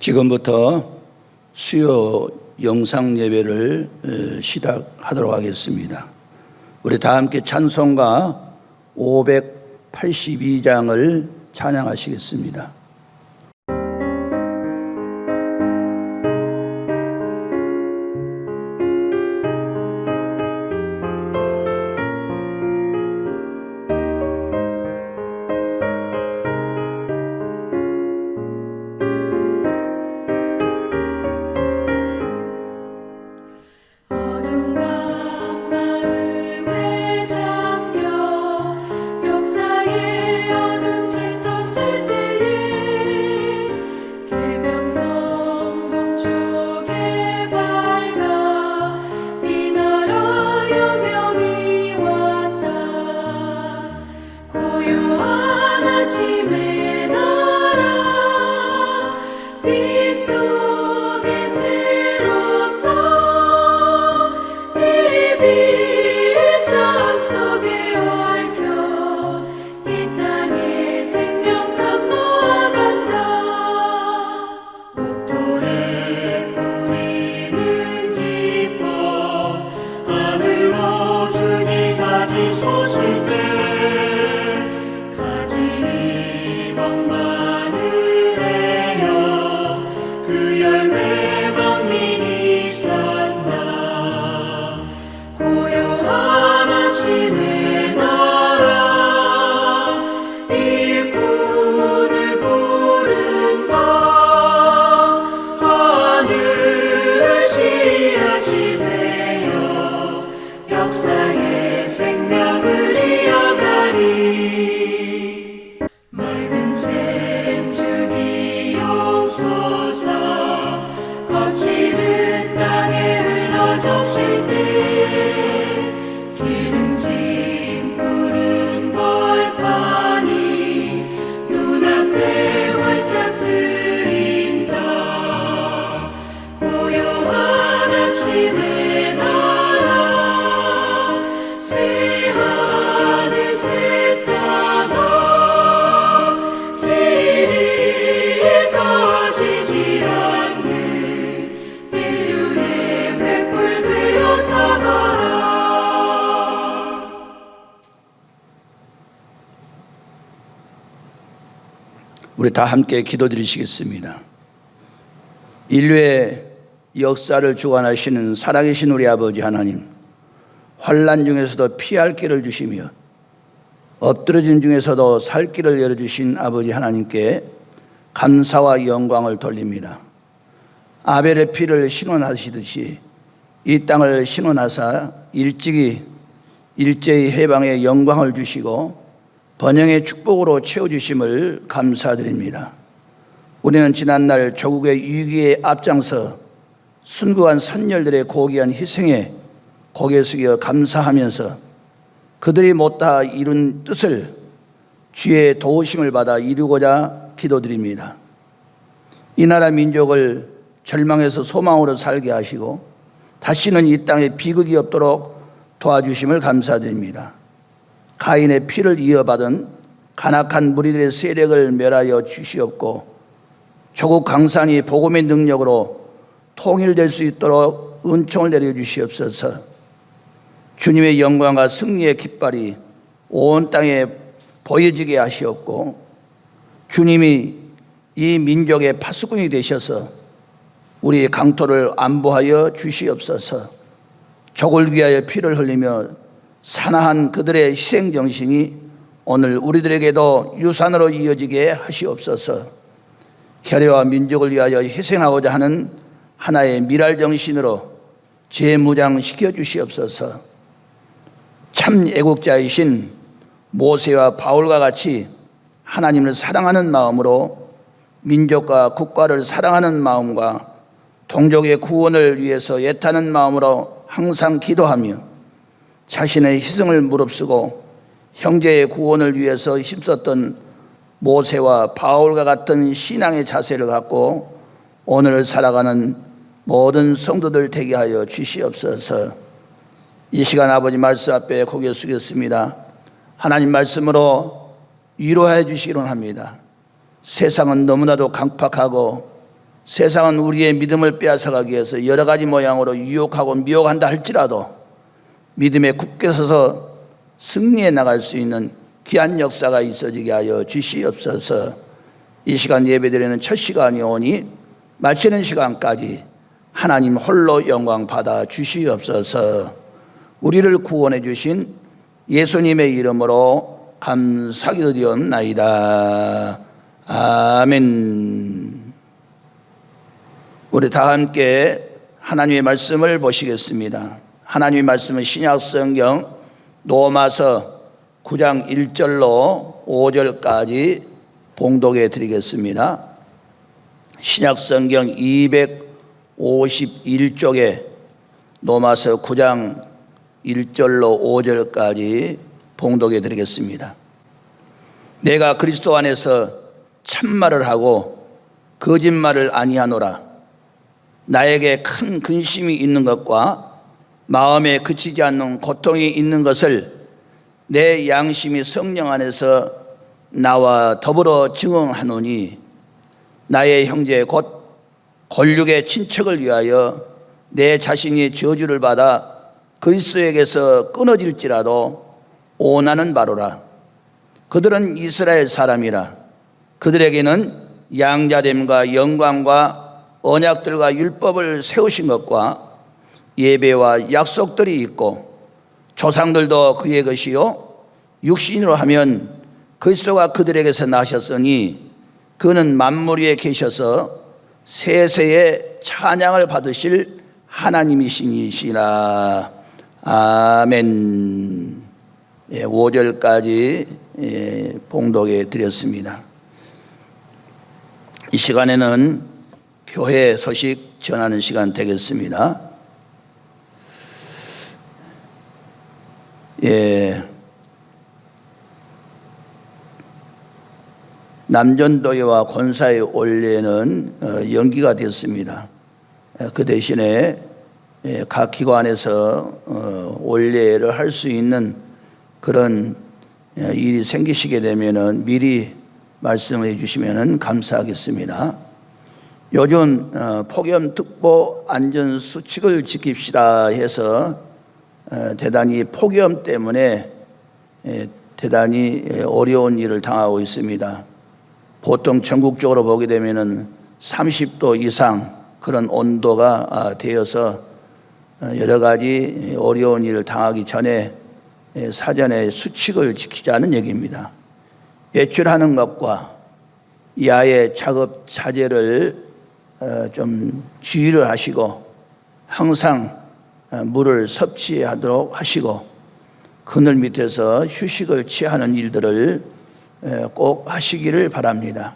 지금부터 수요 영상 예배를 시작하도록 하겠습니다. 우리 다 함께 찬송가 582장을 찬양하시겠습니다. 우리 다 함께 기도드리시겠습니다. 인류의 역사를 주관하시는 살아계신 우리 아버지 하나님, 환난 중에서도 피할 길을 주시며 엎드러진 중에서도 살 길을 열어주신 아버지 하나님께 감사와 영광을 돌립니다. 아벨의 피를 신원하시듯이 이 땅을 신원하사 일제히 해방의 영광을 주시고 번영의 축복으로 채워주심을 감사드립니다. 우리는 지난날 조국의 위기에 앞장서 순국한 선열들의 고귀한 희생에 고개 숙여 감사하면서 그들이 못다 이룬 뜻을 주의 도우심을 받아 이루고자 기도드립니다. 이 나라 민족을 절망에서 소망으로 살게 하시고 다시는 이 땅에 비극이 없도록 도와주심을 감사드립니다. 가인의 피를 이어받은 간악한 무리들의 세력을 멸하여 주시옵고 조국 강산이 복음의 능력으로 통일될 수 있도록 은총을 내려주시옵소서. 주님의 영광과 승리의 깃발이 온 땅에 보여지게 하시옵고 주님이 이 민족의 파수꾼이 되셔서 우리의 강토를 안보하여 주시옵소서. 족을 위하여 피를 흘리며 사나한 그들의 희생정신이 오늘 우리들에게도 유산으로 이어지게 하시옵소서. 결의와 민족을 위하여 희생하고자 하는 하나의 미랄정신으로 재무장시켜 주시옵소서. 참 애국자이신 모세와 바울과 같이 하나님을 사랑하는 마음으로 민족과 국가를 사랑하는 마음과 동족의 구원을 위해서 애타는 마음으로 항상 기도하며 자신의 희생을 무릅쓰고 형제의 구원을 위해서 힘썼던 모세와 바울과 같은 신앙의 자세를 갖고 오늘을 살아가는 모든 성도들 되게 하여 주시옵소서. 이 시간 아버지 말씀 앞에 고개 숙였습니다. 하나님 말씀으로 위로해 주시기를 합니다. 세상은 너무나도 강팍하고 세상은 우리의 믿음을 빼앗아가기 위해서 여러 가지 모양으로 유혹하고 미혹한다 할지라도 믿음에 굳게 서서 승리해 나갈 수 있는 귀한 역사가 있어지게 하여 주시옵소서. 이 시간 예배드리는 첫 시간이 오니 마치는 시간까지 하나님 홀로 영광 받아 주시옵소서. 우리를 구원해 주신 예수님의 이름으로 감사드리옵나이다. 아멘. 우리 다 함께 하나님의 말씀을 보시겠습니다. 하나님의 말씀은 신약성경 로마서 9장 1절로 5절까지 봉독해 드리겠습니다. 신약성경 251쪽에 로마서 9장 1절로 5절까지 봉독해 드리겠습니다. 내가 그리스도 안에서 참말을 하고 거짓말을 아니하노라. 나에게 큰 근심이 있는 것과 마음에 그치지 않는 고통이 있는 것을 내 양심이 성령 안에서 나와 더불어 증언하노니 나의 형제 곧 권력의 친척을 위하여 내 자신이 저주를 받아 그리스도에게서 끊어질지라도 원하는 바로라. 그들은 이스라엘 사람이라. 그들에게는 양자됨과 영광과 언약들과 율법을 세우신 것과 예배와 약속들이 있고 조상들도 그의 것이요 육신으로 하면 그리스도가 그들에게서 나셨으니 그는 만물 위에 계셔서 세세의 찬양을 받으실 하나님이시니시라. 아멘. 5절까지 봉독해 드렸습니다. 이 시간에는 교회 소식 전하는 시간 되겠습니다. 남전도회와 권사의 올례는 연기가 되었습니다. 그 대신에 각 기관에서 올례를 할 수 있는 그런 일이 생기시게 되면은 미리 말씀해 주시면 감사하겠습니다. 요즘 폭염특보 안전수칙을 지킵시다 해서 대단히 폭염 때문에 대단히 어려운 일을 당하고 있습니다. 보통 전국적으로 보게 되면은 30도 이상 그런 온도가 되어서 여러 가지 어려운 일을 당하기 전에 사전에 수칙을 지키자는 얘기입니다. 외출하는 것과 야외 작업 자제를 좀 주의를 하시고 항상 물을 섭취하도록 하시고 그늘 밑에서 휴식을 취하는 일들을 꼭 하시기를 바랍니다.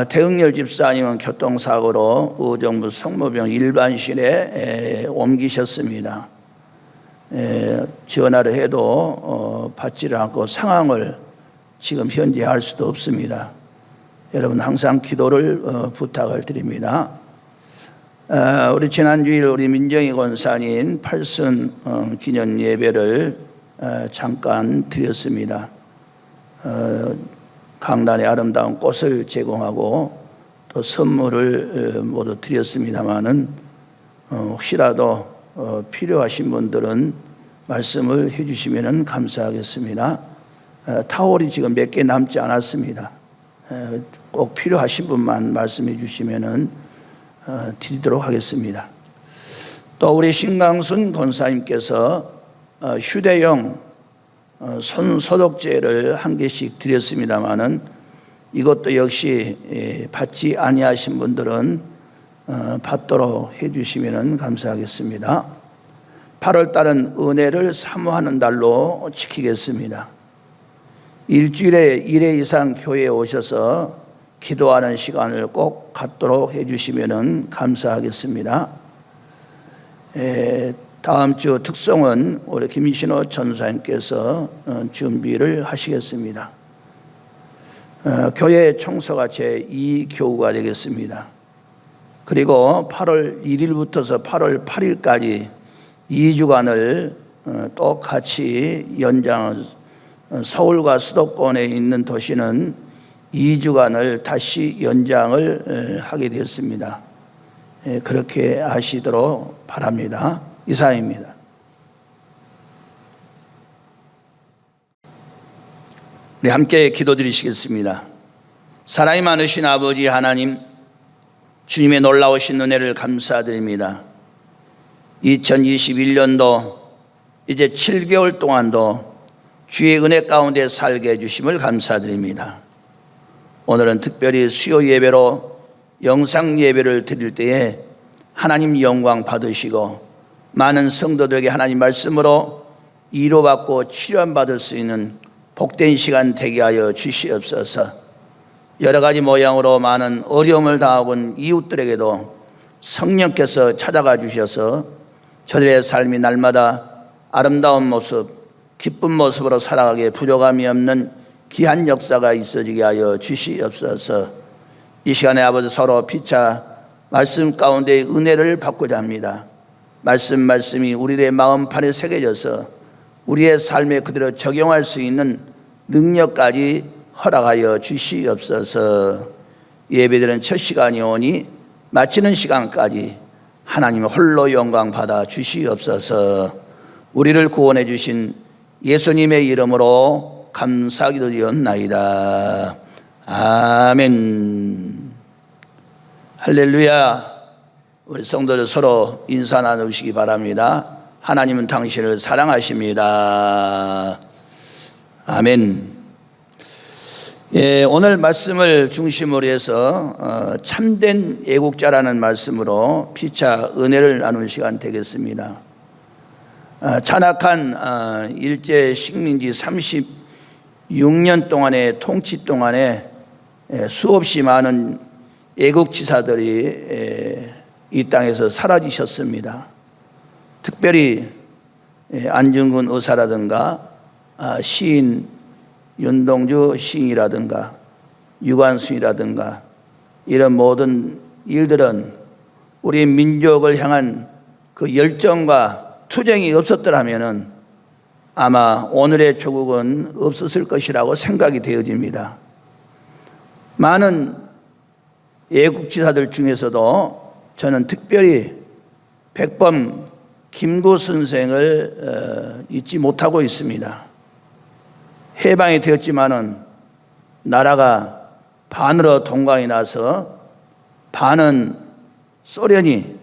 대응열 집사님은 교통사고로 의정부 성모병 일반실에 옮기셨습니다. 전화를 해도 받지를 않고 상황을 지금 현재 알 수도 없습니다. 여러분 항상 기도를 부탁을 드립니다. 우리 지난주일 우리 민정희 권사님 팔순 기념 예배를 잠깐 드렸습니다. 강단에 아름다운 꽃을 제공하고 또 선물을 모두 드렸습니다마는 혹시라도 필요하신 분들은 말씀을 해주시면 감사하겠습니다. 타월이 지금 몇 개 남지 않았습니다. 꼭 필요하신 분만 말씀해 주시면 드리도록 하겠습니다. 또 우리 신강순 권사님께서 휴대용 손 소독제를 한 개씩 드렸습니다마는 이것도 역시 받지 아니하신 분들은 받도록 해주시면 감사하겠습니다. 8월달은 은혜를 사모하는 달로 지키겠습니다. 일주일에 1회 이상 교회에 오셔서 기도하는 시간을 꼭 갖도록 해주시면 감사하겠습니다. 다음 주 특송은 우리 김신호 전사님께서 준비를 하시겠습니다. 교회 청소가 제2교구가 되겠습니다. 그리고 8월 1일부터서 8월 8일까지 2주간을 똑같이 연장, 서울과 수도권에 있는 도시는 2주간을 다시 연장을 하게 되었습니다. 그렇게 하시도록 바랍니다. 이상입니다. 우리 함께 기도드리시겠습니다. 사랑이 많으신 아버지 하나님, 주님의 놀라우신 은혜를 감사드립니다. 2021년도 이제 7개월 동안도 주의 은혜 가운데 살게 해주심을 감사드립니다. 오늘은 특별히 수요 예배로 영상 예배를 드릴 때에 하나님 영광 받으시고 많은 성도들에게 하나님 말씀으로 위로받고 치료받을 수 있는 복된 시간 되게 하여 주시옵소서. 여러 가지 모양으로 많은 어려움을 당하고 온 이웃들에게도 성령께서 찾아가 주셔서 저들의 삶이 날마다 아름다운 모습, 기쁜 모습으로 살아가기에 부족함이 없는 귀한 역사가 있어지게 하여 주시옵소서. 이 시간에 아버지 서로 피차 말씀 가운데 은혜를 받고자 합니다. 말씀이 우리의 마음판에 새겨져서 우리의 삶에 그대로 적용할 수 있는 능력까지 허락하여 주시옵소서. 예배드리는 첫 시간이 오니 마치는 시간까지 하나님 홀로 영광 받아 주시옵소서. 우리를 구원해 주신 예수님의 이름으로 감사기도드리옵나이다. 아멘. 할렐루야. 우리 성도들 서로 인사 나누시기 바랍니다. 하나님은 당신을 사랑하십니다. 아멘. 오늘 말씀을 중심으로 해서 참된 애국자라는 말씀으로 피차 은혜를 나누는 시간 되겠습니다. 잔악한 일제 식민지 36년 동안의 통치 동안에 수없이 많은 애국지사들이 이 땅에서 사라지셨습니다. 특별히 안중근 의사라든가 시인 윤동주 시인이라든가 유관순이라든가 이런 모든 일들은 우리 민족을 향한 그 열정과 투쟁이 없었더라면 아마 오늘의 조국은 없었을 것이라고 생각이 되어집니다. 많은 애국지사들 중에서도 저는 특별히 백범 김구 선생을 잊지 못하고 있습니다. 해방이 되었지만은 나라가 반으로 동강이 나서 반은 소련이,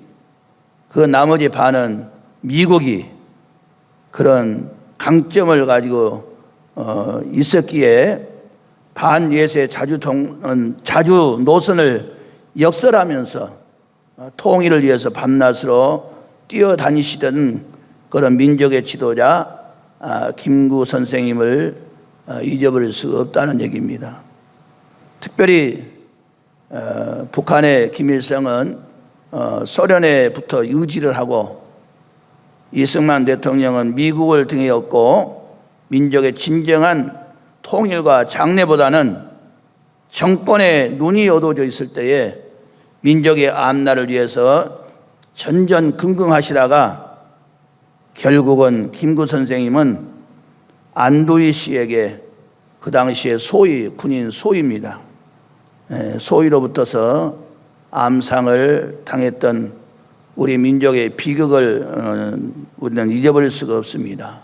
그 나머지 반은 미국이 그런 강점을 가지고 있었기에 반예세 자주 노선을 역설하면서 통일을 위해서 밤낮으로 뛰어다니시던 그런 민족의 지도자 김구 선생님을 잊어버릴 수 없다는 얘기입니다. 특별히 북한의 김일성은 소련에부터 유지를 하고 이승만 대통령은 미국을 등에 업고 민족의 진정한 통일과 장래보다는 정권에 눈이 어두워져 있을 때에 민족의 앞날을 위해서 전전긍긍하시다가 결국은 김구 선생님은 안도희 씨에게, 그 당시에 소위 군인 소위입니다. 소위로부터서 암상을 당했던 우리 민족의 비극을 우리는 잊어버릴 수가 없습니다.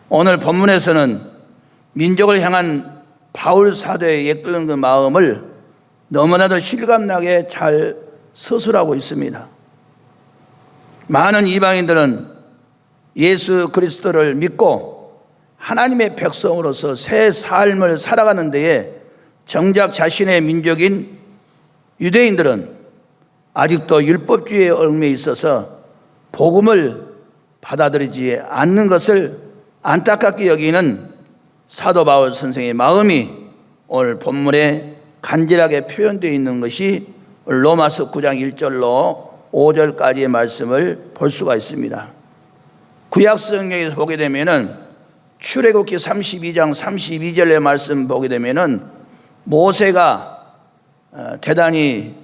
오늘 본문에서는 민족을 향한 바울 사도의 이끄는 그 마음을 너무나도 실감나게 잘 서술하고 있습니다. 많은 이방인들은 예수 그리스도를 믿고 하나님의 백성으로서 새 삶을 살아가는 데에 정작 자신의 민족인 유대인들은 아직도 율법주의에 얽매여 있어서 복음을 받아들이지 않는 것을 안타깝게 여기는 사도 바울 선생의 마음이 오늘 본문에 간절하게 표현되어 있는 것이 로마서 9장 1절로 5절까지의 말씀을 볼 수가 있습니다. 구약 성경에서 보게 되면은 출애굽기 32장 32절의 말씀 보게 되면은 모세가 대단히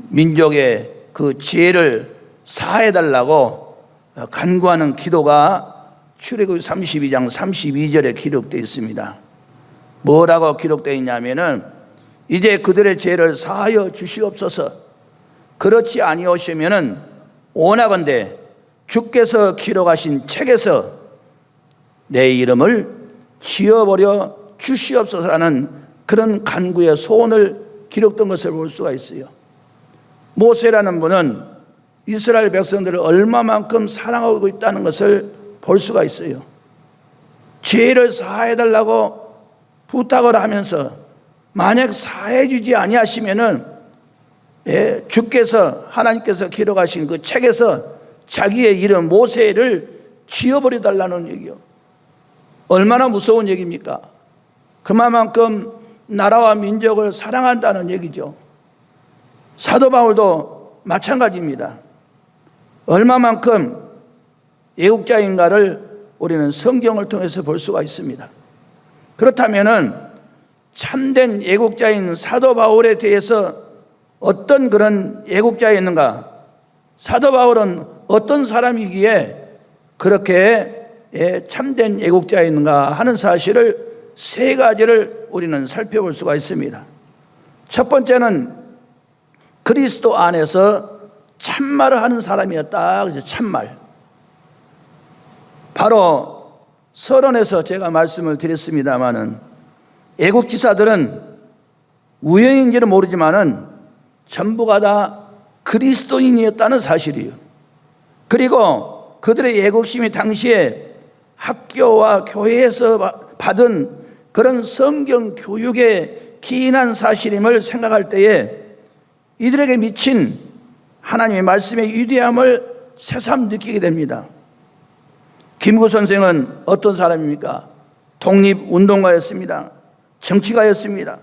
민족의 그 죄를 사해달라고 간구하는 기도가 출애굽기 32장 32절에 기록되어 있습니다. 뭐라고 기록되어 있냐면은 이제 그들의 죄를 사하여 주시옵소서. 그렇지 아니오시면은 원하건대 주께서 기록하신 책에서 내 이름을 지워버려 주시옵소서라는 그런 간구의 소원을 기록된 것을 볼 수가 있어요. 모세라는 분은 이스라엘 백성들을 얼마만큼 사랑하고 있다는 것을 볼 수가 있어요. 죄를 사해달라고 부탁을 하면서 만약 사해 주지 아니하시면은 주께서 하나님께서 기록하신 그 책에서 자기의 이름 모세를 지워버려 달라는 얘기요. 얼마나 무서운 얘기입니까? 그만큼 나라와 민족을 사랑한다는 얘기죠. 사도 바울도 마찬가지입니다. 얼마만큼 애국자인가를 우리는 성경을 통해서 볼 수가 있습니다. 그렇다면은 참된 애국자인 사도 바울에 대해서 어떤 그런 애국자였는가? 사도 바울은 어떤 사람이기에 그렇게 참된 애국자였는가 하는 사실을 세 가지를 우리는 살펴볼 수가 있습니다. 첫 번째는 그리스도 안에서 참말을 하는 사람이었다. 그래서 참말. 바로 서론에서 제가 말씀을 드렸습니다마는 애국지사들은 우연인지는 모르지만은 전부가 다 그리스도인이었다는 사실이에요. 그리고 그들의 애국심이 당시에 학교와 교회에서 받은 그런 성경 교육에 기인한 사실임을 생각할 때에 이들에게 미친 하나님의 말씀의 위대함을 새삼 느끼게 됩니다. 김구 선생은 어떤 사람입니까? 독립운동가였습니다. 정치가였습니다.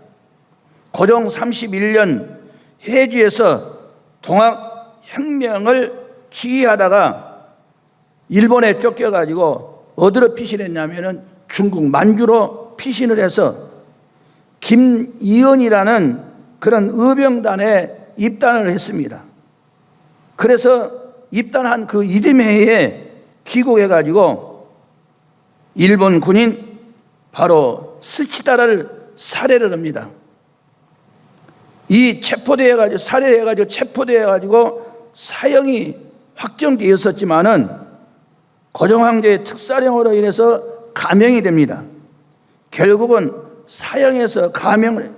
고종 31년 해주에서 동학혁명을 지휘하다가 일본에 쫓겨가지고 어디로 피신했냐면은 중국 만주로 피신을 해서 김이언이라는 그런 의병단에 입단을 했습니다. 그래서 입단한 그 이듬해에 귀국해가지고 일본 군인 바로 스치다를 살해를 합니다. 이 체포되어가지고 살해해가지고 체포되어가지고 사형이 확정되었었지만은 고종 황제의 특사령으로 인해서 감형이 됩니다. 결국은 사형에서 감형을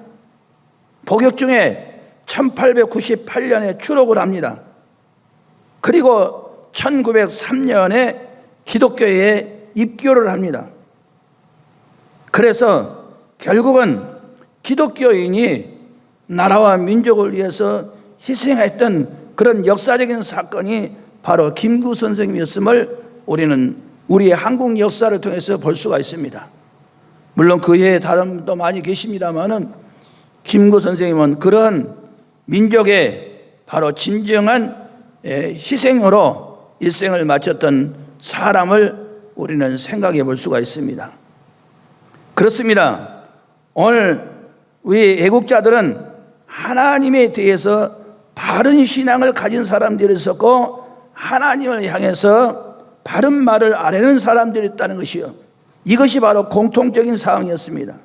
복역 중에 1898년에 추록을 합니다. 그리고 1903년에 기독교에 입교를 합니다. 그래서 결국은 기독교인이 나라와 민족을 위해서 희생했던 그런 역사적인 사건이 바로 김구 선생님이었음을 우리는 우리의 한국 역사를 통해서 볼 수가 있습니다. 물론 그 외에 다른 분도 많이 계십니다만은 김구 선생님은 그런 민족의 바로 진정한 희생으로 일생을 마쳤던 사람을 우리는 생각해 볼 수가 있습니다. 그렇습니다. 오늘 우리 애국자들은 하나님에 대해서 바른 신앙을 가진 사람들이었고 하나님을 향해서 바른 말을 아뢰는 사람들이 있다는 것이요. 이것이 바로 공통적인 사항이었습니다.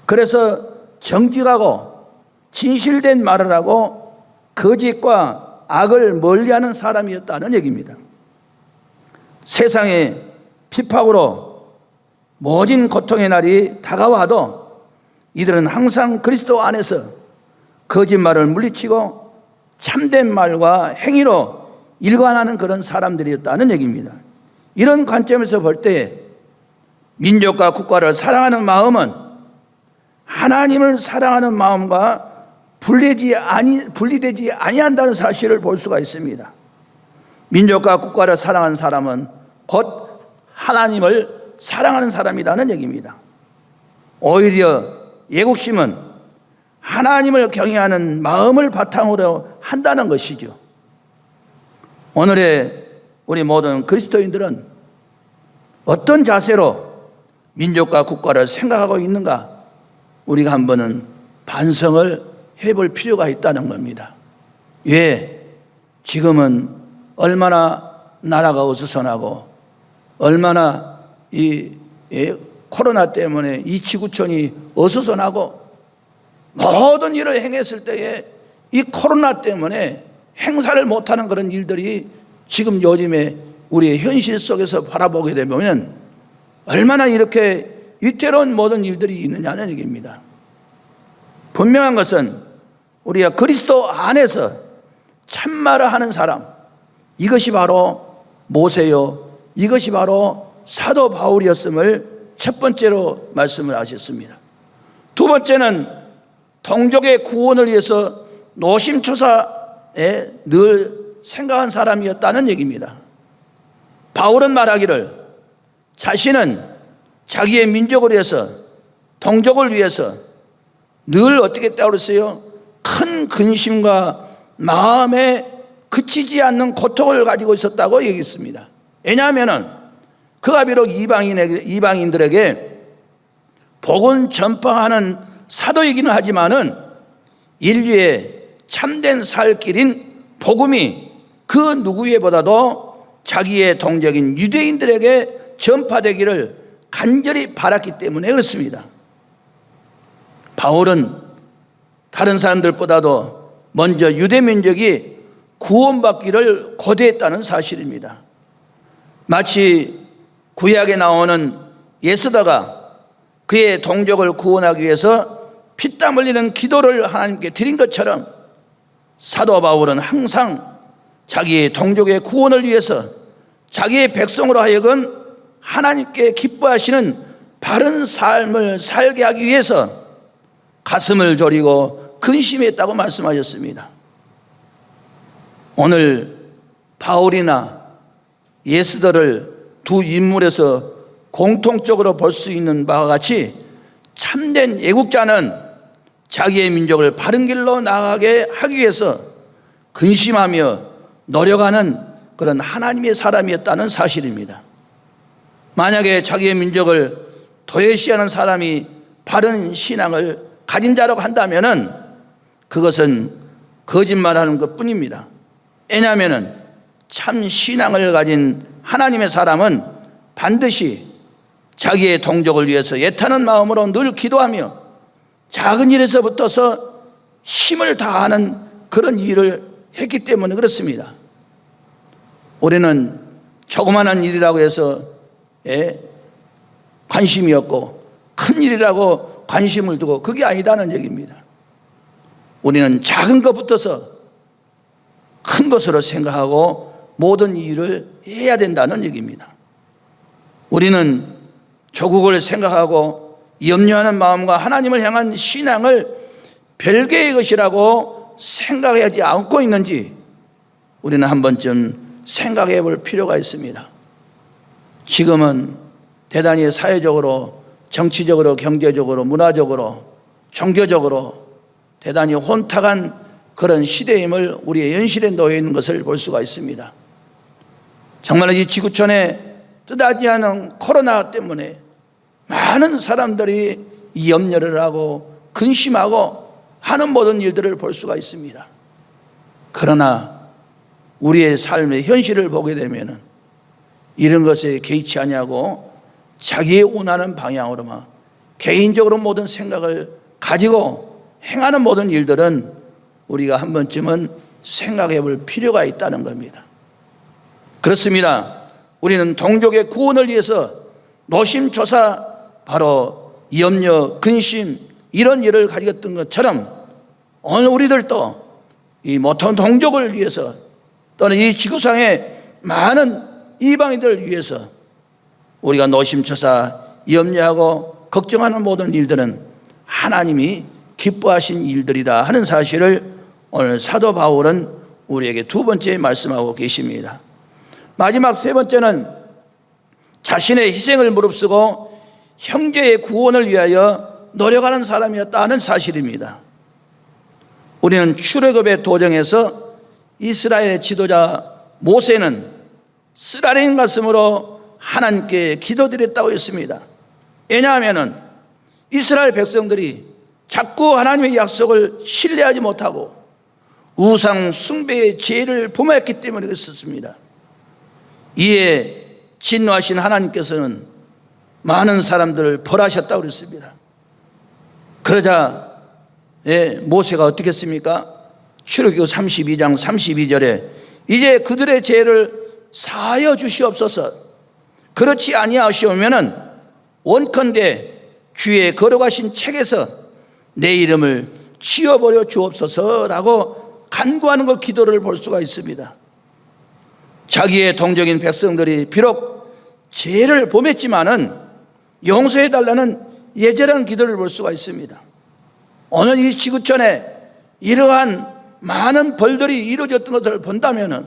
그래서 정직하고 진실된 말을 하고 거짓과 악을 멀리하는 사람이었다는 얘기입니다. 세상의 핍박으로 모진 고통의 날이 다가와도 이들은 항상 그리스도 안에서 거짓말을 물리치고 참된 말과 행위로 일관하는 그런 사람들이었다는 얘기입니다. 이런 관점에서 볼 때 민족과 국가를 사랑하는 마음은 하나님을 사랑하는 마음과 분리되지 아니한다는 사실을 볼 수가 있습니다. 민족과 국가를 사랑하는 사람은 곧 하나님을 사랑하는 사람이라는 얘기입니다. 오히려 애국심은 하나님을 경외하는 마음을 바탕으로 한다는 것이죠. 오늘의 우리 모든 그리스도인들은 어떤 자세로 민족과 국가를 생각하고 있는가? 우리가 한번은 반성을 해볼 필요가 있다는 겁니다. 왜? 지금은 얼마나 나라가 어수선하고 얼마나 이 코로나 때문에 이 지구촌이 어수선하고 모든 일을 행했을 때에 이 코로나 때문에 행사를 못하는 그런 일들이 지금 요즘에 우리의 현실 속에서 바라보게 되면 얼마나 이렇게 위태로운 모든 일들이 있느냐는 얘기입니다. 분명한 것은 우리가 그리스도 안에서 참말을 하는 사람, 이것이 바로 모세요, 이것이 바로 사도 바울이었음을 첫 번째로 말씀을 하셨습니다. 두 번째는 동족의 구원을 위해서 노심초사에 늘 생각한 사람이었다는 얘기입니다. 바울은 말하기를 자신은 자기의 민족을 위해서, 동족을 위해서 늘 어떻게 했다고 그랬어요? 큰 근심과 마음에 그치지 않는 고통을 가지고 있었다고 얘기했습니다. 왜냐하면 그가 비록 이방인들에게 복음 전파하는 사도이기는 하지만은 인류의 참된 살 길인 복음이 그 누구에보다도 자기의 동족인 유대인들에게 전파되기를 간절히 바랐기 때문에 그렇습니다. 바울은 다른 사람들보다도 먼저 유대 민족이 구원받기를 고대했다는 사실입니다. 마치 구약에 나오는 예스더가 그의 동족을 구원하기 위해서 피땀 흘리는 기도를 하나님께 드린 것처럼 사도 바울은 항상 자기의 동족의 구원을 위해서 자기의 백성으로 하여금 하나님께 기뻐하시는 바른 삶을 살게 하기 위해서 가슴을 졸이고 근심했다고 말씀하셨습니다. 오늘 바울이나 예스더를 두 인물에서 공통적으로 볼 수 있는 바와 같이 참된 애국자는 자기의 민족을 바른 길로 나아가게 하기 위해서 근심하며 노력하는 그런 하나님의 사람이었다는 사실입니다. 만약에 자기의 민족을 도외시하는 사람이 바른 신앙을 가진 자라고 한다면은 그것은 거짓말하는 것뿐입니다. 왜냐하면 참 신앙을 가진 하나님의 사람은 반드시 자기의 동족을 위해서 애타는 마음으로 늘 기도하며 작은 일에서부터서 힘을 다하는 그런 일을 했기 때문에 그렇습니다. 우리는 조그마한 일이라고 해서 관심이 없고 큰 일이라고 관심을 두고 그게 아니다는 얘기입니다. 우리는 작은 것부터서 큰 것으로 생각하고 모든 일을 해야 된다는 얘기입니다. 우리는 조국을 생각하고 염려하는 마음과 하나님을 향한 신앙을 별개의 것이라고 생각하지 않고 있는지 우리는 한 번쯤 생각해 볼 필요가 있습니다. 지금은 대단히 사회적으로, 정치적으로, 경제적으로, 문화적으로, 종교적으로 대단히 혼탁한 그런 시대임을 우리의 현실에 놓여 있는 것을 볼 수가 있습니다. 정말 이 지구촌에 뜻하지 않은 코로나 때문에 많은 사람들이 염려를 하고 근심하고 하는 모든 일들을 볼 수가 있습니다. 그러나 우리의 삶의 현실을 보게 되면 이런 것에 개의치 아니하고 자기의 원하는 방향으로만 개인적으로 모든 생각을 가지고 행하는 모든 일들은 우리가 한 번쯤은 생각해 볼 필요가 있다는 겁니다. 그렇습니다. 우리는 동족의 구원을 위해서 노심초사 바로 염려, 근심 이런 일을 가졌던 것처럼 오늘 우리들도 이 모든 동족을 위해서 또는 이 지구상의 많은 이방인들을 위해서 우리가 노심초사 염려하고 걱정하는 모든 일들은 하나님이 기뻐하신 일들이다 하는 사실을 오늘 사도 바울은 우리에게 두 번째 말씀하고 계십니다. 마지막 세 번째는 자신의 희생을 무릅쓰고 형제의 구원을 위하여 노력하는 사람이었다는 사실입니다. 우리는 출애굽의 도정에서 이스라엘의 지도자 모세는 쓰라린 가슴으로 하나님께 기도드렸다고 했습니다. 왜냐하면 이스라엘 백성들이 자꾸 하나님의 약속을 신뢰하지 못하고 우상 숭배의 죄를 범했기 때문에 그랬었습니다. 이에 진노하신 하나님께서는 많은 사람들을 벌하셨다고 그랬습니다. 그러자 모세가 어떻게 했습니까? 출애굽기 32장 32절에 이제 그들의 죄를 사하여 주시옵소서. 그렇지 아니하시오면은 원컨대 주의 거룩하신 책에서 내 이름을 지워버려 주옵소서라고 간구하는 그 기도를 볼 수가 있습니다. 자기의 동족인 백성들이 비록 죄를 범했지만은 용서해달라는 예절한 기도를 볼 수가 있습니다. 오늘 이 지구촌에 이러한 많은 벌들이 이루어졌던 것을 본다면은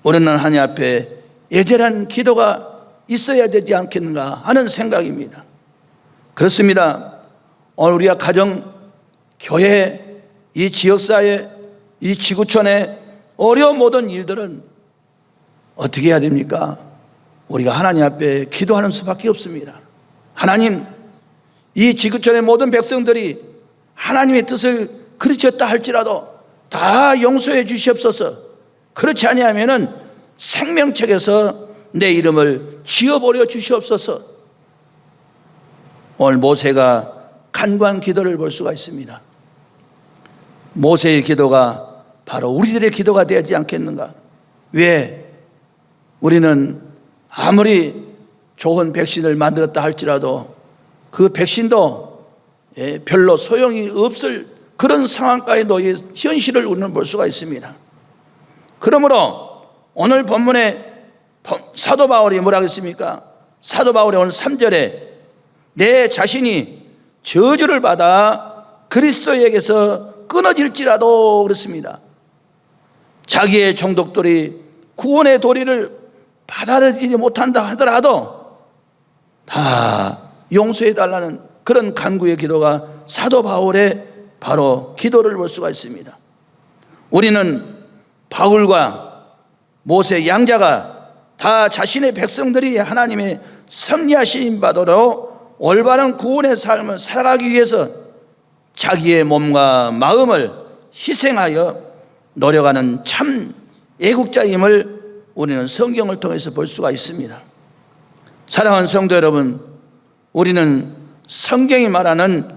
우리는 하나님 앞에 예절한 기도가 있어야 되지 않겠는가 하는 생각입니다. 그렇습니다. 오늘 우리가 가정, 교회, 이 지역사회, 이 지구촌의 어려운 모든 일들은 어떻게 해야 됩니까? 우리가 하나님 앞에 기도하는 수밖에 없습니다. 하나님, 이 지구촌의 모든 백성들이 하나님의 뜻을 그르쳤다 할지라도 다 용서해 주시옵소서. 그렇지 아니하면은 생명책에서 내 이름을 지워버려 주시옵소서. 오늘 모세가 간구한 기도를 볼 수가 있습니다. 모세의 기도가 바로 우리들의 기도가 되지 않겠는가? 왜? 우리는 아무리 좋은 백신을 만들었다 할지라도 그 백신도 별로 소용이 없을 그런 상황까지 놓인 현실을 우리는 볼 수가 있습니다. 그러므로 오늘 본문에 사도 바울이 뭐라고 했습니까? 사도 바울이 오늘 3절에 내 자신이 저주를 받아 그리스도에게서 끊어질지라도 그렇습니다. 자기의 종족들이 구원의 도리를 받아들이지 못한다 하더라도 다 용서해달라는 그런 간구의 기도가 사도 바울의 바로 기도를 볼 수가 있습니다. 우리는 바울과 모세 양자가 다 자신의 백성들이 하나님의 섭리하신 바대로 올바른 구원의 삶을 살아가기 위해서 자기의 몸과 마음을 희생하여 노력하는 참 애국자임을 우리는 성경을 통해서 볼 수가 있습니다. 사랑하는 성도 여러분, 우리는 성경이 말하는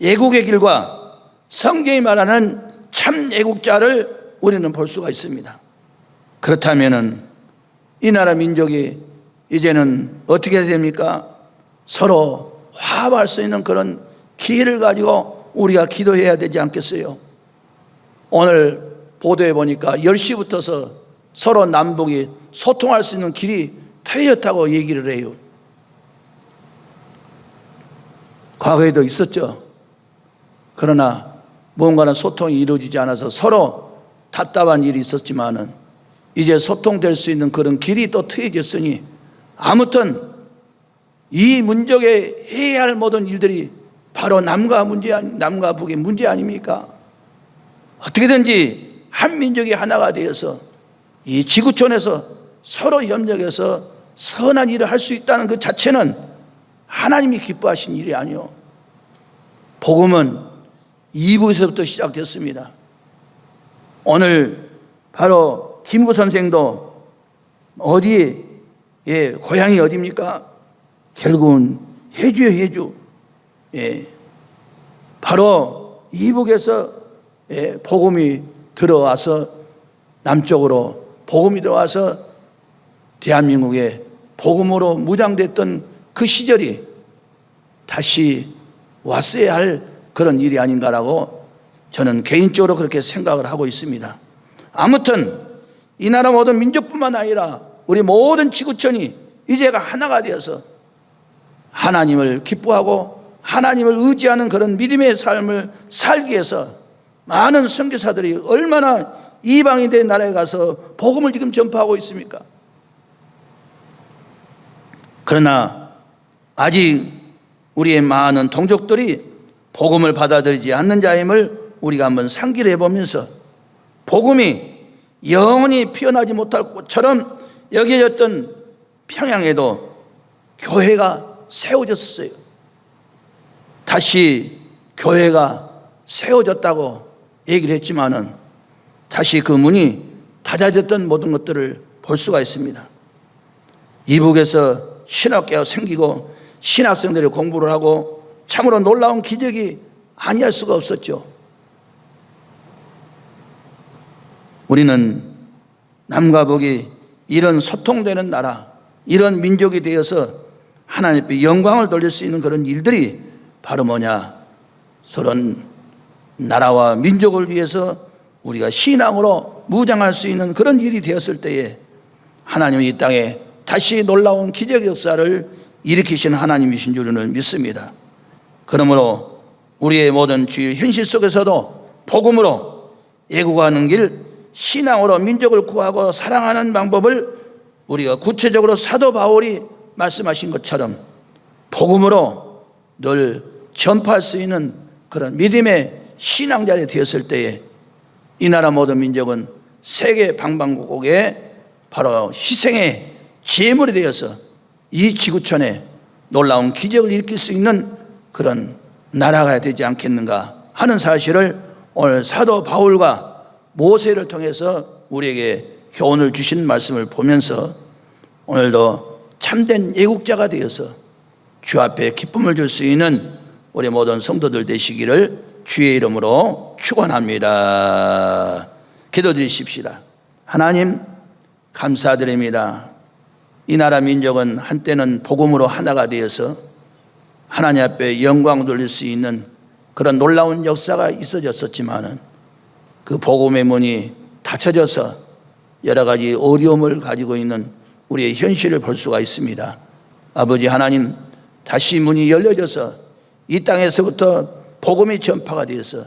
애국의 길과 성경이 말하는 참 애국자를 우리는 볼 수가 있습니다. 그렇다면 이 나라 민족이 이제는 어떻게 해야 됩니까? 서로 화합할 수 있는 그런 기회를 가지고 우리가 기도해야 되지 않겠어요? 오늘 보도해 보니까 10시부터서 서로 남북이 소통할 수 있는 길이 트였다고 얘기를 해요. 과거에도 있었죠. 그러나 무언가는 소통이 이루어지지 않아서 서로 답답한 일이 있었지만은 이제 소통될 수 있는 그런 길이 또 트여졌으니 아무튼 이 민족에 해야 할 모든 일들이 바로 남과 북의 문제 아닙니까? 어떻게든지 한 민족이 하나가 되어서 이 지구촌에서 서로 협력해서 선한 일을 할 수 있다는 그 자체는 하나님이 기뻐하신 일이 아니요. 복음은 2부에서부터 시작됐습니다. 오늘 바로 김구 선생도 어디에 고향이 어디입니까? 결국은 해주예요, 해주. 바로 이북에서 복음이 들어와서 남쪽으로 복음이 들어와서 대한민국에 복음으로 무장됐던 그 시절이 다시 왔어야 할 그런 일이 아닌가라고 저는 개인적으로 그렇게 생각을 하고 있습니다. 아무튼 이 나라 모든 민족뿐만 아니라 우리 모든 지구촌이 이제가 하나가 되어서 하나님을 기뻐하고 하나님을 의지하는 그런 믿음의 삶을 살기 위해서 많은 선교사들이 얼마나 이방인의 나라에 가서 복음을 지금 전파하고 있습니까? 그러나 아직 우리의 많은 동족들이 복음을 받아들이지 않는 자임을 우리가 한번 상기를 해보면서 복음이 영원히 피어나지 못할 것처럼 여겨졌던 평양에도 교회가 세워졌어요. 다시 교회가 세워졌다고 얘기를 했지만은 다시 그 문이 닫아졌던 모든 것들을 볼 수가 있습니다. 이북에서 신학교가 생기고 신학생들이 공부를 하고 참으로 놀라운 기적이 아니할 수가 없었죠. 우리는 남과 북이 이런 소통되는 나라, 이런 민족이 되어서 하나님 앞에 영광을 돌릴 수 있는 그런 일들이 바로 뭐냐? 서로 나라와 민족을 위해서 우리가 신앙으로 무장할 수 있는 그런 일이 되었을 때에 하나님이 이 땅에 다시 놀라운 기적 역사를 일으키신 하나님이신 줄을 믿습니다. 그러므로 우리의 모든 주의 현실 속에서도 복음으로 애국하는 길, 신앙으로 민족을 구하고 사랑하는 방법을 우리가 구체적으로 사도 바울이 말씀하신 것처럼 복음으로 늘 전파할 수 있는 그런 믿음의 신앙자리 되었을 때에 이 나라 모든 민족은 세계 방방곡곡에 바로 희생의 제물이 되어서 이 지구촌에 놀라운 기적을 일으킬 수 있는 그런 나라가 되지 않겠는가 하는 사실을 오늘 사도 바울과 모세를 통해서 우리에게 교훈을 주신 말씀을 보면서 오늘도 참된 애국자가 되어서 주 앞에 기쁨을 줄 수 있는 우리 모든 성도들 되시기를 주의 이름으로 축원합니다. 기도드리십시다. 하나님 감사드립니다. 이 나라 민족은 한때는 복음으로 하나가 되어서 하나님 앞에 영광 돌릴 수 있는 그런 놀라운 역사가 있어졌었지만은 그 복음의 문이 닫혀져서 여러 가지 어려움을 가지고 있는 우리의 현실을 볼 수가 있습니다. 아버지 하나님, 다시 문이 열려져서 이 땅에서부터 복음이 전파가 되어서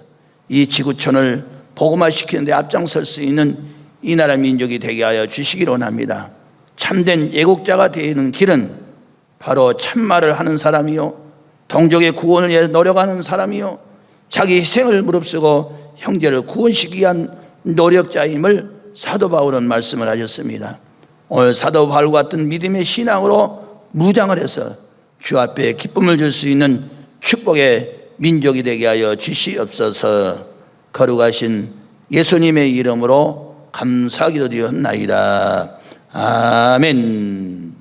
이 지구촌을 복음화시키는 데 앞장설 수 있는 이 나라 민족이 되게 하여 주시기를 원합니다. 참된 애국자가 되는 길은 바로 참말을 하는 사람이요, 동족의 구원을 위해 노력하는 사람이요, 자기 희생을 무릅쓰고 형제를 구원시키기 위한 노력자임을 사도 바울은 말씀을 하셨습니다. 오늘 사도 바울 같은 믿음의 신앙으로 무장을 해서 주 앞에 기쁨을 줄 수 있는 축복의 민족이 되게 하여 주시옵소서. 거룩하신 예수님의 이름으로 감사기도 드렸나이다. 아멘.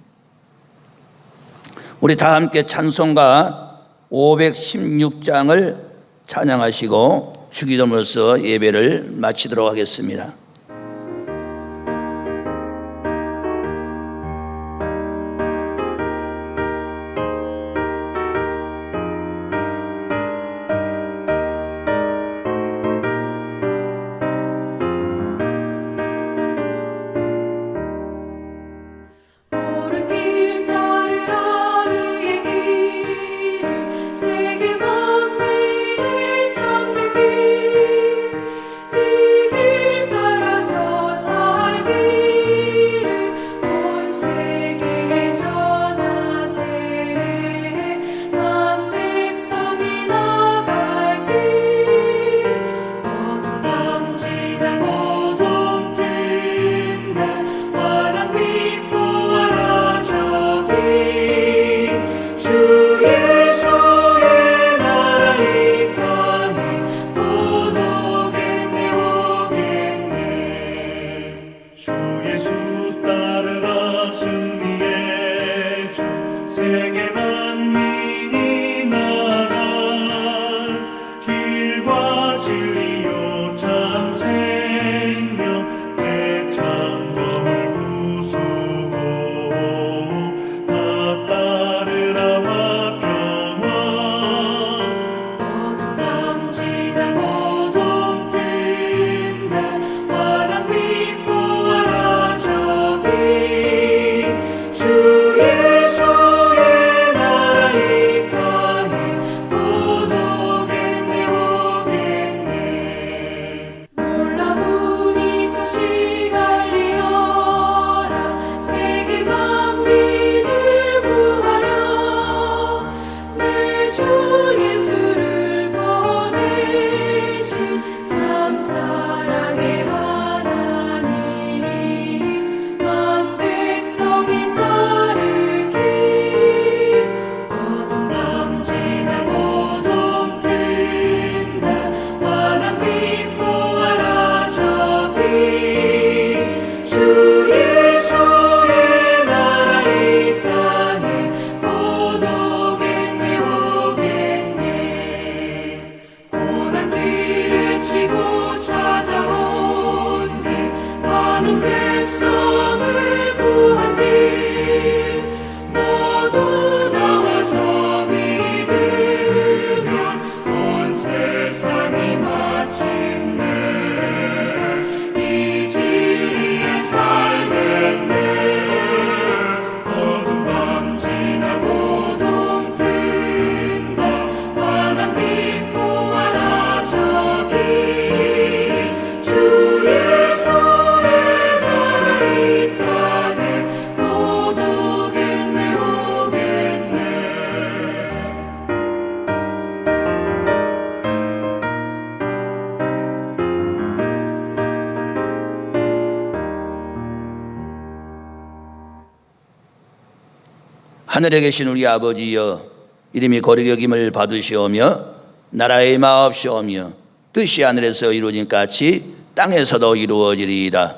우리 다 함께 찬송가 516장을 찬양하시고 주기도문으로써 예배를 마치도록 하겠습니다. 하늘에 계신 우리 아버지여, 이름이 거룩히 여김을 받으시오며 나라의 마옵시오며 뜻이 하늘에서 이루어진 같이 땅에서도 이루어지리이다.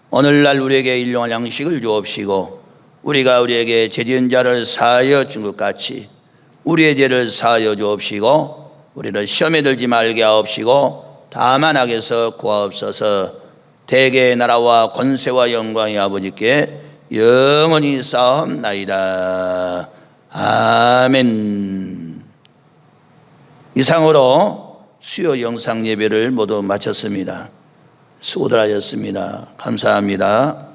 오늘날 우리에게 일용할 양식을 주옵시고 우리가 우리에게 죄지은 자를 사하여 준 것 같이 우리의 죄를 사하여 주옵시고 우리를 시험에 들지 말게 하옵시고 다만 악에서 구하옵소서. 대개의 나라와 권세와 영광이 아버지께 영원히 쌓옵나이다. 아멘. 이상으로 수요 영상 예배를 모두 마쳤습니다. 수고들 하셨습니다. 감사합니다.